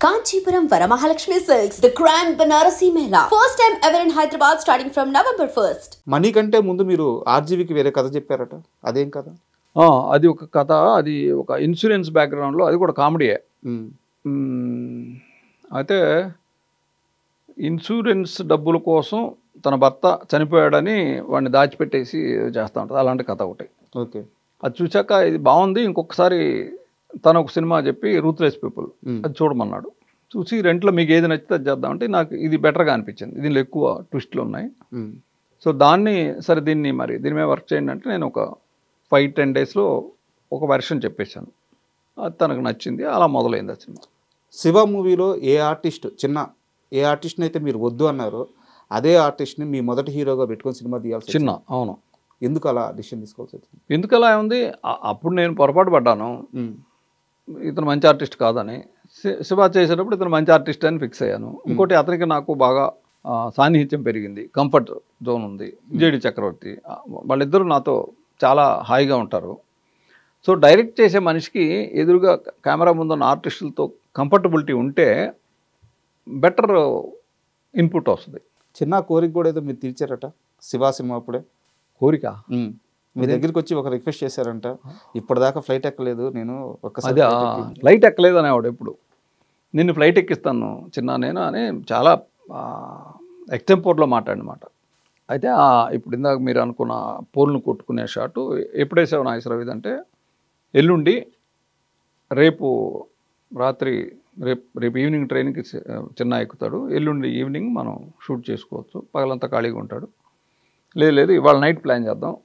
Kanchipuram Varamahalakshmi Silks, the Grand Banarasi Mela. First time ever in Hyderabad starting from November 1st. Money కంటే ముందు మీరు ఆర్జీవికి వేరే కథ చెప్పారట, అదేం కథ? అది ఒక కథ, అది ఒక ఇన్సూరెన్స్ బ్యాక్గ్రౌండ్లో, అది కూడా కామెడీయే. అయితే ఇన్సూరెన్స్ డబ్బుల కోసం తన భర్త చనిపోయాడని వాడిని దాచిపెట్టేసి చేస్తూ ఉంటుంది, అలాంటి కథ ఒకటి. ఓకే, అది చూశాక ఇది బాగుంది, ఇంకొకసారి తను ఒక సినిమా చెప్పి రూత్లెస్ పీపుల్ అది చూడమన్నాడు. చూసి రెంట్లో మీకు ఏది నచ్చితే అది చేద్దామంటే నాకు ఇది బెటర్గా అనిపించింది, దీనిలో ఎక్కువ ట్విస్ట్లు ఉన్నాయి. సో దాన్ని సరే దీన్ని మరి దీని మీద వర్క్ చేయండి అంటే నేను ఒక 5-10 డేస్లో ఒక వెర్షన్ చెప్పేశాను. అది తనకు నచ్చింది, అలా మొదలైంది ఆ సినిమా. శివ మూవీలో ఏ ఆర్టిస్ట్ని అయితే మీరు వద్దు అన్నారో అదే ఆర్టిస్ట్ని మీ మొదటి హీరోగా పెట్టుకొని సినిమా తీయాల్సి చిన్న. అవును. ఎందుకు అలా డిసిషన్ తీసుకోవాల్సి వచ్చింది? ఎందుకు అలా ఉంది, అప్పుడు నేను పొరపాటు పడ్డాను, ఇతను మంచి ఆర్టిస్ట్ కాదని. శివ చేసేటప్పుడు ఇతను మంచి ఆర్టిస్ట్ అని ఫిక్స్ అయ్యాను. ఇంకోటి అతనికి నాకు బాగా సాన్నిహిత్యం పెరిగింది, కంఫర్ట్ జోన్ ఉంది. జేడి చక్రవర్తి, వాళ్ళిద్దరూ నాతో చాలా హాయిగా ఉంటారు. సో డైరెక్ట్ చేసే మనిషికి ఎదురుగా కెమెరా ముందున్న ఆర్టిస్టులతో కంఫర్టబిలిటీ ఉంటే బెటర్ ఇన్పుట్ వస్తుంది. చిన్న కోరిక కూడా ఏదో మీరు తీర్చారట శివ సినిమా అప్పుడే. కోరిక మీ దగ్గరికి వచ్చి ఒక రిక్వెస్ట్ చేశారంట, ఇప్పటిదాకా ఫ్లైట్ ఎక్కలేదు నేను, ఒక్కసారి ఫ్లైట్ ఎక్కలేదు అనేవాడు ఎప్పుడు. నిన్ను ఫ్లైట్ ఎక్కిస్తాను చిన్న నేను అని చాలా ఎక్స్టెంపోర్లో మాట్లాడినమాట. అయితే ఇప్పుడు ఇందాక మీరు అనుకున్న పోల్ను కొట్టుకునే షాటు ఎప్పుడేసావు నాగేశ్వరరావు అంటే, ఎల్లుండి రేపు రాత్రి రేపు ఈవినింగ్ ట్రైన్కి చిన్న ఎక్కుతాడు, ఎల్లుండి ఈవినింగ్ మనం షూట్ చేసుకోవచ్చు, పగలంతా ఖాళీగా ఉంటాడు. లేదు ఇవాళ నైట్ ప్లాన్ చేద్దాం,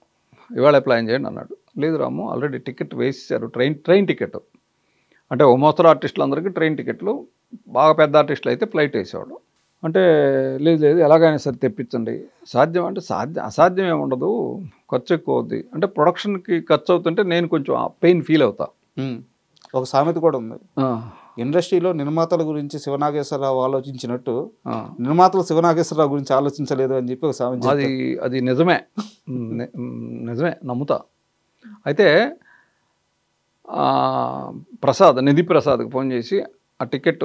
ఇవాళ ప్లాన్ చేయండి అన్నాడు. లేదు రాము, ఆల్రెడీ టికెట్ వేసేసారు, ట్రైన్ టికెట్. అంటే ఓ మోస్తరు ఆర్టిస్టులందరికీ ట్రైన్ టికెట్లు, బాగా పెద్ద ఆర్టిస్టులు అయితే ఫ్లైట్ వేసేవాడు. అంటే లేదు ఎలాగైనా సరే తెప్పించండి. సాధ్యం అంటే అసాధ్యం ఏమి ఉండదు, ఖర్చు ఎక్కువ అవుద్ది అంటే. ప్రొడక్షన్కి ఖర్చు అవుతుంటే నేను కొంచెం పెయిన్ ఫీల్ అవుతా. ఒక సామెత కూడా ఉంది, ఇండస్ట్రీలో నిర్మాతల గురించి శివనాగేశ్వరరావు ఆలోచించినట్టు నిర్మాతలు శివనాగేశ్వరరావు గురించి ఆలోచించలేదు అని చెప్పి ఒక సామెత. అది నిజమే నమ్ముతా. అయితే నిధి ప్రసాద్కి ఫోన్ చేసి ఆ టికెట్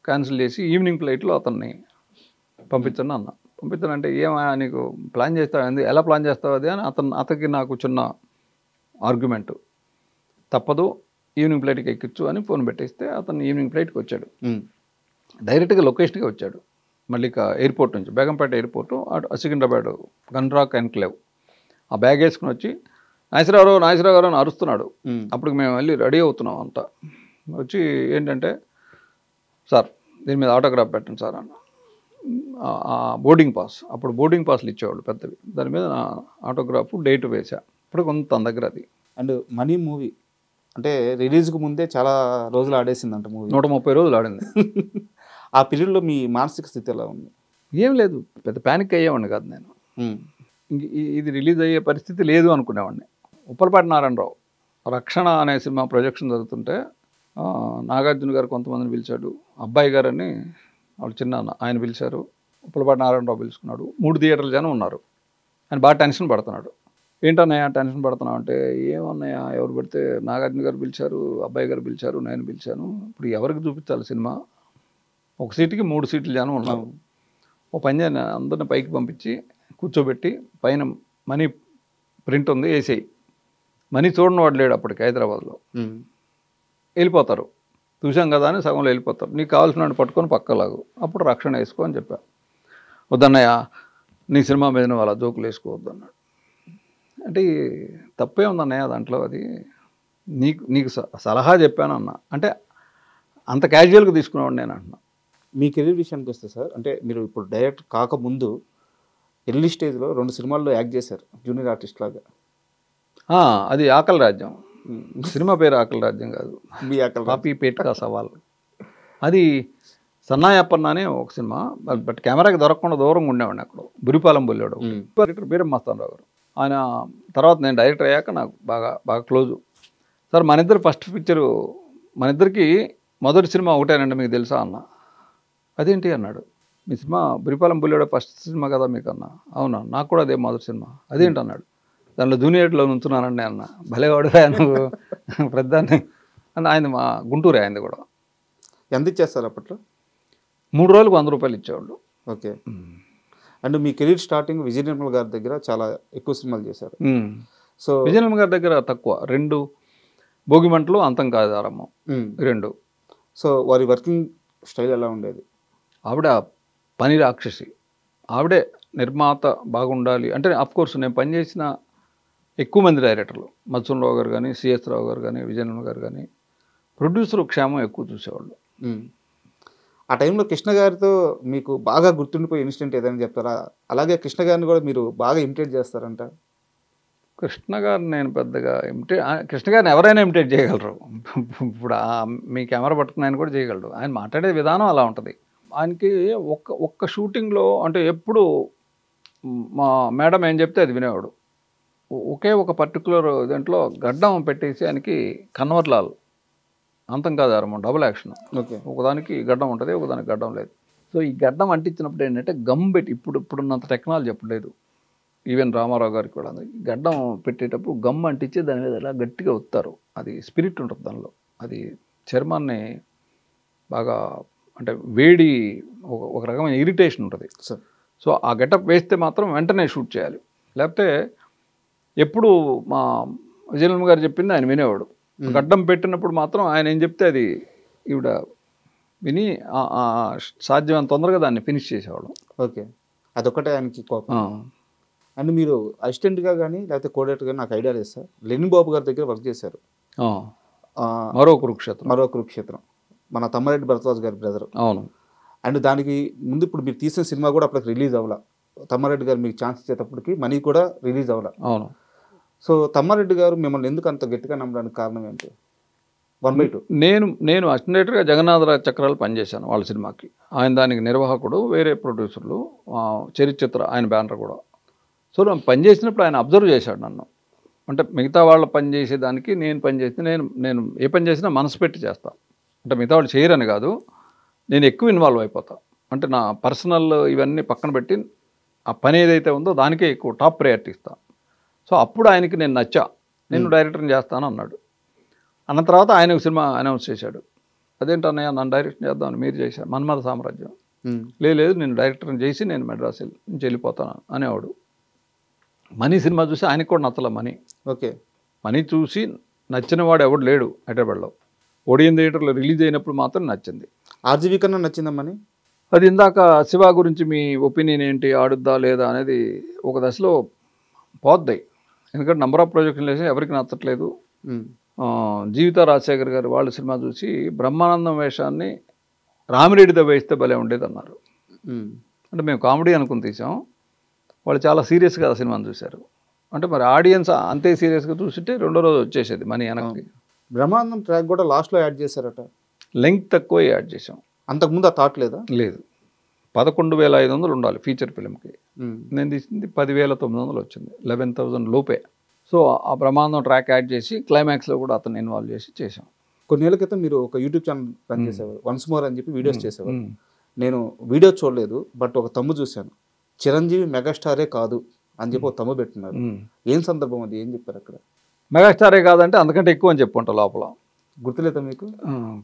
క్యాన్సిల్ చేసి ఈవినింగ్ ఫ్లైట్లో అతన్ని పంపించండి అన్న. పంపించానంటే ఏమయ్యా నీకు ప్లాన్ చేస్తావు, ఎలా ప్లాన్ చేస్తావు అది అని అతనికి నాకు చిన్న ఆర్గ్యుమెంట్. తప్పదు, ఈవినింగ్ ఫ్లైట్కి ఎక్కించు అని ఫోన్ పెట్టేస్తే అతను ఈవినింగ్ ఫ్లైట్కి వచ్చాడు. డైరెక్ట్గా లొకేషన్కి వచ్చాడు, మళ్ళీ ఎయిర్పోర్ట్ నుంచి, బేగంపేట ఎయిర్పోర్టు, అటు సికింద్రాబాద్ గన్రాక్ ఎన్క్లేవ్. ఆ బ్యాగ్ వేసుకుని వచ్చి నాగేశ్వరరావు గారు అని అరుస్తున్నాడు. అప్పుడు మేము వెళ్ళి రెడీ అవుతున్నాం అంతా. వచ్చి ఏంటంటే, సార్ దీని మీద ఆటోగ్రాఫ్ పెట్టండి సార్ అన్న. బోర్డింగ్ పాస్, అప్పుడు బోర్డింగ్ పాస్లు ఇచ్చేవాళ్ళు పెద్దవి, దాని మీద నా ఆటోగ్రాఫ్ డేట్ వేసా. ఇప్పుడు కొంత తన దగ్గర అది. అండ్ మనీ మూవీ అంటే రిలీజ్కి ముందే చాలా రోజులు ఆడేసిందంట మూవీ, 130 రోజులు ఆడింది. ఆ పీరియడ్లో మీ మానసిక స్థితి ఎలా ఉంది? ఏం లేదు, పెద్ద ప్యానిక్ అయ్యేవాడిని కాదు నేను. ఇది రిలీజ్ అయ్యే పరిస్థితి లేదు అనుకునేవాడిని. ఉప్పలపాటి నారాయణరావు రక్షణ అనే సినిమా ప్రొజెక్షన్ జరుగుతుంటే నాగార్జున గారు కొంతమందిని పిలిచాడు, అబ్బాయి గారు అని వాళ్ళు చిన్న ఆయన పిలిచారు, ఉప్పలపాటి నారాయణరావు పిలుచుకున్నాడు. 3 థియేటర్లు జనం ఉన్నారు. ఆయన బాగా టెన్షన్ పడుతున్నాడు. ఏంటన్నయ్య టెన్షన్ పడుతున్నావు అంటే, ఏమన్నాయా ఎవరు పెడితే నాగార్జున గారు పిలిచారు, అబ్బాయి గారు పిలిచారు, నేను పిలిచాను, ఇప్పుడు ఎవరికి చూపించాలి సినిమా? ఒక సీటుకి 3 సీట్లు జనం ఉన్నారు. ఓ పని చేయని అందరిని పైకి పంపించి కూర్చోబెట్టి పైన మనీ ప్రింట్ ఉంది వేసేయి, మనీ చూడని వాడు లేడు అప్పటికి హైదరాబాద్లో, వెళ్ళిపోతారు, చూసాం కదా అని సగంలో వెళ్ళిపోతారు, నీకు కావాల్సిన వాడిని పట్టుకొని పక్కలాగు, అప్పుడు రక్షణ వేసుకో అని చెప్పా. వద్దన్నయ్య నీ సినిమా మీద నువ్వు అలా జోకులు వేసుకోవద్దు అన్నాడు. అంటే తప్పే ఉందన్నయ్య దాంట్లో, అది నీకు సలహా చెప్పాను అన్న. అంటే అంత క్యాజువల్గా తీసుకునేవాడు నేను అంటున్నా. మీ కెరీర్ విషయానికి వస్తే సార్, అంటే మీరు ఇప్పుడు డైరెక్ట్ కాకముందు ఎర్లీ స్టేజ్లో 2 సినిమాల్లో యాక్ట్ చేశారు జూనియర్ ఆర్టిస్ట్ లాగా. అది ఆకలి రాజ్యం, సినిమా పేరు ఆకలి రాజ్యం కాదు, మీ ఆకలి కాపీ పేట్కా సవాల్. అది సన్నాయప్పన్న అనే ఒక సినిమా, బట్ కెమెరాకి దొరకకుండా దూరంగా ఉండేవాడిని. అక్కడ బురిపాలెం బొల్లాడు డైరెక్టర్ బీరమస్తానరావు గారు. ఆయన తర్వాత నేను డైరెక్టర్ అయ్యాక నాకు బాగా క్లోజు. సార్ మన ఇద్దరు ఫస్ట్ పిక్చరు, మన ఇద్దరికి మొదటి సినిమా ఒకటేనండి మీకు తెలుసా అన్న. అదేంటి అన్నాడు, మీ సినిమా బురిపాలెం బుల్లాడు ఫస్ట్ సినిమా కదా మీకు అన్న. అవునా, నాకు కూడా అదే మొదటి సినిమా. అదేంటి అన్నాడు, దాంట్లో జూనియర్లో నుంచున్నానండి అన్న. భలేవాడు ఆయన పెద్దాన్ని. ఆయన మా గుంటూరు, ఆయనది కూడా. ఎంత ఇచ్చేస్తారు అప్పట్లో? 3 రోజులకు 100 రూపాయలు ఇచ్చేవాళ్ళు. ఓకే. అండ్ మీ కెరీర్ స్టార్టింగ్ విజయ నిర్మల్ గారి దగ్గర చాలా ఎక్కువ సినిమాలు చేశారు. సో విజయ నిర్మల్ గారి దగ్గర తక్కువ, 2 భోగిమంటలు, అంతం కాదు ఆరంభం, 2. సో వారి వర్కింగ్ స్టైల్ ఎలా ఉండేది? ఆవిడ పని రాక్షసి, ఆవిడే నిర్మాత బాగుండాలి అంటే. అఫ్కోర్స్ నేను పనిచేసిన ఎక్కువ మంది డైరెక్టర్లు, మత్సన్ రావు గారు కానీ, సిఎస్ రావు గారు కానీ, విజయ నిర్మల్ గారు కానీ, ప్రొడ్యూసర్ క్షేమం ఎక్కువ చూసేవాళ్ళు. ఆ టైంలో కృష్ణ గారితో మీకు బాగా గుర్తుండిపోయే ఇన్సిడెంట్ ఏదైనా చెప్తారా? అలాగే కృష్ణ గారిని కూడా మీరు బాగా ఇమిటేట్ చేస్తారంట. కృష్ణ గారిని నేను పెద్దగా కృష్ణ గారిని ఎవరైనా ఇమిటేట్ చేయగలరు. ఇప్పుడు మీ కెమెరా పట్టుకుని ఆయన కూడా చేయగలరు. ఆయన మాట్లాడే విధానం అలా ఉంటుంది. ఆయనకి ఒక్క షూటింగ్లో అంటే ఎప్పుడు మా మేడం ఏం చెప్తే అది వినేవాడు. ఒకే ఒక పర్టికులర్ దాంట్లో గడ్డం పెట్టేసి ఆయనకి కన్వర్లాల్, అంతం కాదు ఆరంభం, డబుల్ యాక్షన్. ఓకే. ఒకదానికి గడ్డం ఉంటుంది, ఒకదానికి గడ్డం లేదు. సో ఈ గడ్డం అంటించినప్పుడు ఏంటంటే గమ్ పెట్టి, ఇప్పుడున్నంత టెక్నాలజీ ఎప్పుడు లేదు. ఈవెన్ రామారావు గారికి కూడా గడ్డం పెట్టేటప్పుడు గమ్ అంటించి దాని మీద ఎలా గట్టిగా ఒత్తారు. అది స్పిరిట్ ఉంటుంది దానిలో. అది చర్మాన్ని బాగా అంటే వేడి, ఒక రకమైన ఇరిటేషన్ ఉంటుంది. సో ఆ గెటప్ వేస్తే మాత్రం వెంటనే షూట్ చేయాలి. లేకపోతే ఎప్పుడు మా విజయలమ్మ గారు చెప్పింది ఆయన వినేవాడు. గడ్డం పెట్టినప్పుడు మాత్రం ఆయన ఏం చెప్తే అది ఈవిడ విని సాధ్యమైన తొందరగా దాన్ని ఫినిష్ చేసేవాడు. ఓకే. అదొకటే ఆయనకి కోపం. అండ్ మీరు అసిస్టెంట్గా కానీ లేకపోతే కోఆర్డినేటర్ కానీ నాకు ఐడియా లేదు సార్, లెనిన్ బాబు గారి దగ్గర వర్క్ చేశారు. మరో కురుక్షేత్రం మన తమ్మారెడ్డి భరద్వాజ్ గారి బ్రదర్. అవును. అండ్ దానికి ముందు ఇప్పుడు మీరు తీసిన సినిమా కూడా అప్పటికి రిలీజ్ అవ్వాల. తమ్మారెడ్డి గారు మీకు ఛాన్స్ ఇచ్చేటప్పటికి మనీ కూడా రిలీజ్ అవ్వాల. అవును. సో తమ్మారెడ్డి గారు మిమ్మల్ని ఎందుకు అంత గట్టిగా నమ్మడానికి కారణం ఏంటి? 1/2 నేను అసిస్టెంట్గా జగన్నాథరావు చక్రాలు పనిచేశాను వాళ్ళ సినిమాకి. ఆయన దానికి నిర్వాహకుడు, వేరే ప్రొడ్యూసర్లు, చరిత్ర ఆయన బ్యానర్ కూడా. సో నేను పనిచేసినప్పుడు ఆయన అబ్జర్వ్ చేశాడు నన్ను. అంటే మిగతా వాళ్ళు పనిచేసేదానికి నేను పనిచేస్తే నేను ఏ పని చేసినా మనసు పెట్టి చేస్తాను. అంటే మిగతా వాళ్ళు చేయరని కాదు, నేను ఎక్కువ ఇన్వాల్వ్ అయిపోతాను. అంటే నా పర్సనల్ ఇవన్నీ పక్కన పెట్టి ఆ పని ఏదైతే ఉందో దానికే ఎక్కువ టాప్ ప్రయారిటీ ఇస్తాను. సో అప్పుడు ఆయనకి నేను నచ్చా, నేను డైరెక్టర్ని చేస్తాను అన్నాడు. అన్న తర్వాత ఆయన ఒక సినిమా అనౌన్స్ చేశాడు. అదేంటన్నయ్య నన్ను డైరెక్షన్ చేద్దామని మీరు చేశారు, మన్మథ సామ్రాజ్యం. లేదు నేను డైరెక్టర్ని చేసి నేను మెడ్రాస్ నుంచి వెళ్ళిపోతాను అనేవాడు. మనీ సినిమా చూసి ఆయనకు కూడా నచ్చలే మనీ. ఓకే. మనీ చూసి నచ్చిన వాడు ఎవడు లేడు హైదరాబాద్లో. ఓడియన్ థియేటర్లో రిలీజ్ అయినప్పుడు మాత్రం నచ్చింది. ఆర్జీవీ కన్నా నచ్చిందా మనీ? అది ఇందాక శివ గురించి మీ ఒపీనియన్ ఏంటి, ఆడుద్దా లేదా అనేది ఒక దశలో పోద్ది. ఎందుకంటే నంబర్ ఆఫ్ ప్రొజెక్షన్ వేసి ఎవరికి నచ్చట్లేదు. జీవిత రాజశేఖర్ గారు వాళ్ళ సినిమా చూసి బ్రహ్మానందం వేషాన్ని రామిరెడ్డితో వేస్తే భలే ఉండేది అన్నారు. అంటే మేము కామెడీ అనుకుని తీసాం, వాళ్ళు చాలా సీరియస్గా ఆ సినిమాని చూశారు. అంటే మరి ఆడియన్స్ అంతే సీరియస్గా చూస్తుంటే రెండో రోజు వచ్చేసేది మనీ వెనక్కి. బ్రహ్మానందం ట్రాక్ కూడా లాస్ట్లో యాడ్ చేశారట. లెంగ్త్ తక్కువ యాడ్ చేసాం. అంతకుముందు ఆ థాట్ లేదా? లేదు. 11,500 ఉండాలి ఫీచర్ ఫిలింకి. నేను తీసింది 10,900 వచ్చింది, 11,000 లోపే. సో ఆ బ్రహ్మానందం ట్రాక్ యాడ్ చేసి క్లైమాక్స్లో కూడా అతను ఇన్వాల్వ్ చేసి చేసాం. కొన్నేళ్ల క్రితం మీరు ఒక యూట్యూబ్ ఛానల్ రన్ చేసేవారు, వన్స్ మోర్ అని చెప్పి వీడియోస్ చేసేవారు. నేను వీడియో చూడలేదు, బట్ ఒక తమ్ము చూశాను. చిరంజీవి మెగాస్టారే కాదు అని చెప్పి ఒక తమ్ము పెట్టినారు. ఏం సందర్భం అది, ఏం చెప్పారు అక్కడ? మెగాస్టారే కాదంటే అంతకంటే ఎక్కువ అని చెప్పుకుంటా లోపల. గుర్తులేదా మీకు?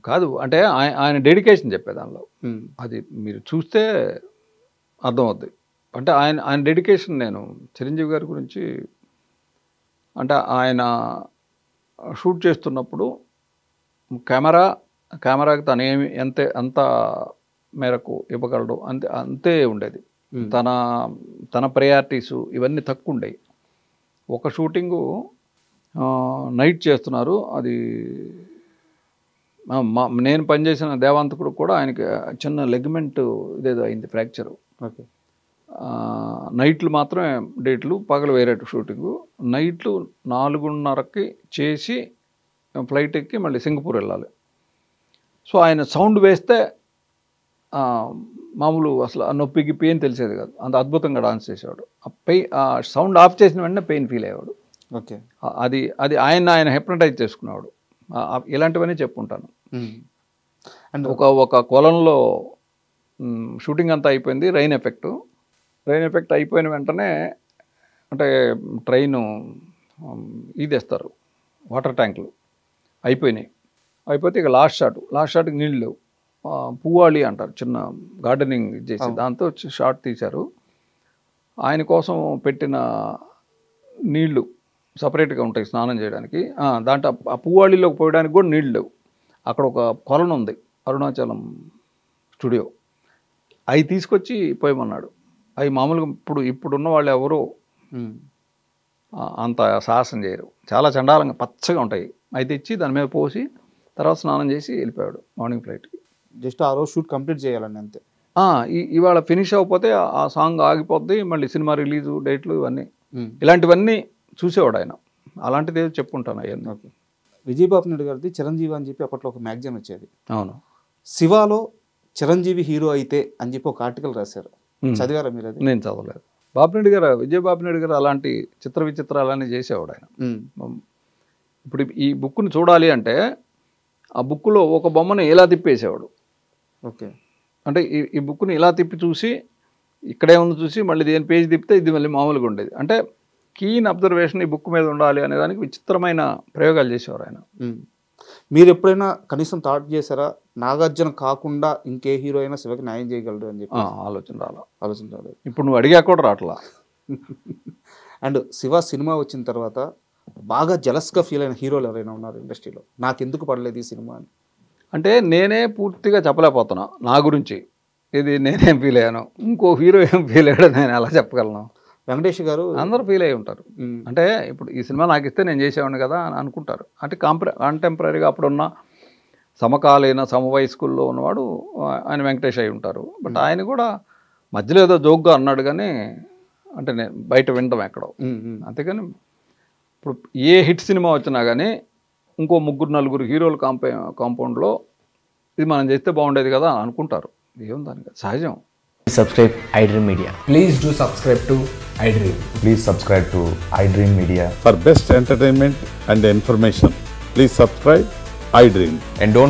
కాదు అంటే ఆయన డెడికేషన్ చెప్పే దానిలో అది మీరు చూస్తే అర్థమవుద్ది. అంటే ఆయన డెడికేషన్. నేను చిరంజీవి గారి గురించి అంటే ఆయన షూట్ చేస్తున్నప్పుడు కెమెరాకి తను ఎంత మేరకు ఇవ్వగలడు అంతే ఉండేది. తన ప్రయారిటీసు ఇవన్నీ తక్కువ ఉండేవి. ఒక షూటింగు నైట్ చేస్తున్నారు, అది నేను పనిచేసిన దేవాంతకుడు కూడా ఆయనకి చిన్న లెగ్మెంట్ ఇదేదో అయింది, ఫ్రాక్చరు. ఓకే. నైట్లు మాత్రమే డేట్లు, పగలు వేరే షూటింగు. నైట్లు 4:30కి చేసి ఫ్లైట్ ఎక్కి మళ్ళీ సింగపూర్ వెళ్ళాలి. సో ఆయన సౌండ్ వేస్తే మామూలు అసలు ఆ నొప్పికి పెయిన్ తెలిసేది కాదు, అంత అద్భుతంగా డాన్స్ చేసేవాడు. ఆ సౌండ్ ఆఫ్ చేసిన వెంటనే పెయిన్ ఫీల్ అయ్యేవాడు. ఓకే. అది ఆయన హెప్నటైజ్ చేసుకునేవాడు. ఇలాంటివన్నీ చెప్పుకుంటాను. అండ్ ఒక కొలంలో షూటింగ్ అంతా అయిపోయింది, రైన్ ఎఫెక్ట్ అయిపోయిన వెంటనే అంటే ట్రైను ఇదేస్తారు, వాటర్ ట్యాంకులు అయిపోయినాయి. అయిపోతే ఇక లాస్ట్ షాట్కి నీళ్ళు లేవు. పువ్వాళి అంటారు, చిన్న గార్డెనింగ్ చేసి దాంతో షార్ట్ తీశారు. ఆయన కోసం పెట్టిన నీళ్లు సపరేట్గా ఉంటాయి స్నానం చేయడానికి. దాంట్లో ఆ పువ్వాళిలోకి పోయడానికి కూడా నీళ్ళు లేవు. అక్కడ ఒక కొలను ఉంది, అరుణాచలం స్టూడియో, అవి తీసుకొచ్చి పోయమన్నాడు. అవి మామూలుగా ఇప్పుడున్న వాళ్ళు ఎవరు అంత సాహసం చేయరు, చాలా చండాలంగా పచ్చగా ఉంటాయి. అవి తెచ్చి దాని మీద పోసి తర్వాత స్నానం చేసి వెళ్ళిపోయాడు మార్నింగ్ ఫ్లైట్కి. జస్ట్ ఆ రోజు షూట్ కంప్లీట్ చేయాలండి అంతే. ఇవాళ ఫినిష్ అయిపోతే ఆ సాంగ్ ఆగిపోద్ది, మళ్ళీ సినిమా రిలీజు డేట్లు ఇవన్నీ ఇలాంటివన్నీ చూసేవాడు ఆయన. అలాంటిది ఏదో చెప్పుకుంటాను అవన్నీ. ఓకే. విజయబాబు నాయుడు గారిది చిరంజీవి అని చెప్పి అప్పట్లో ఒక మ్యాగజైన్ వచ్చేది. అవును. శివాలో చిరంజీవి హీరో అయితే అని చెప్పి ఒక ఆర్టికల్ రాశారు, చదివారా మీరు అది? నేను చదవలేదు. బాపినేడు గారు, విజయబాబు నాయుడు గారు అలాంటి చిత్ర విచిత్రాలన్నీ చేసేవాడు ఆయన. ఇప్పుడు ఈ బుక్ని చూడాలి అంటే ఆ బుక్లో ఒక బొమ్మను ఇలా తిప్పేసేవాడు. ఓకే. అంటే ఈ బుక్ని ఇలా తిప్పి చూసి ఇక్కడే ఉంది చూసి మళ్ళీ దేని పేజ్ తిప్పితే ఇది మళ్ళీ మామూలుగా ఉండేది. అంటే కీన్ అబ్జర్వేషన్ ఈ బుక్ మీద ఉండాలి అనే దానికి విచిత్రమైన ప్రయోగాలు చేసేవారు ఆయన. మీరు ఎప్పుడైనా కనీసం థాట్ చేశారా నాగార్జున కాకుండా ఇంకే హీరో అయినా శివకి న్యాయం చేయగలడు అని చెప్పి? ఆలోచన రాలేదు. ఇప్పుడు నువ్వు అడిగా కూడా రావట్లా. అండ్ శివ సినిమా వచ్చిన తర్వాత బాగా జలస్గా ఫీల్ అయిన హీరోలు ఎవరైనా ఉన్నారు ఇండస్ట్రీలో, నాకు ఎందుకు పడలేదు ఈ సినిమా అని? అంటే నేనే పూర్తిగా చెప్పలేకపోతున్నా నా గురించి. ఇది నేనేం ఫీల్ అయ్యాను, ఇంకో హీరో ఏం ఫీల్ అయ్యాడో నేను ఎలా చెప్పగలను? వెంకటేష్ గారు అందరూ ఫీల్ అయ్యి ఉంటారు. అంటే ఇప్పుడు ఈ సినిమా నాకు ఇస్తే నేను చేసేవాడిని కదా అని అనుకుంటారు. అంటే కంటెంపరీగా అప్పుడున్న సమకాలీన సమవయస్కుల్లో ఉన్నవాడు ఆయన వెంకటేష్ అయి ఉంటారు. బట్ ఆయన కూడా మధ్యలో ఏదో జోక్గా అన్నాడు కానీ, అంటే నేను బయట వినడం ఎక్కడో. అంతేగాని ఇప్పుడు ఏ హిట్ సినిమా వచ్చినా కానీ ఇంకో 3-4 హీరోలు కాంపౌండ్లో ఇది మనం చేస్తే బాగుండేది కదా అని అనుకుంటారు. ఏం దానికి సహజం. Subscribe iDream Media. Please do subscribe to iDream. Please subscribe to iDream Media. For best entertainment and information, please subscribe iDream. And don't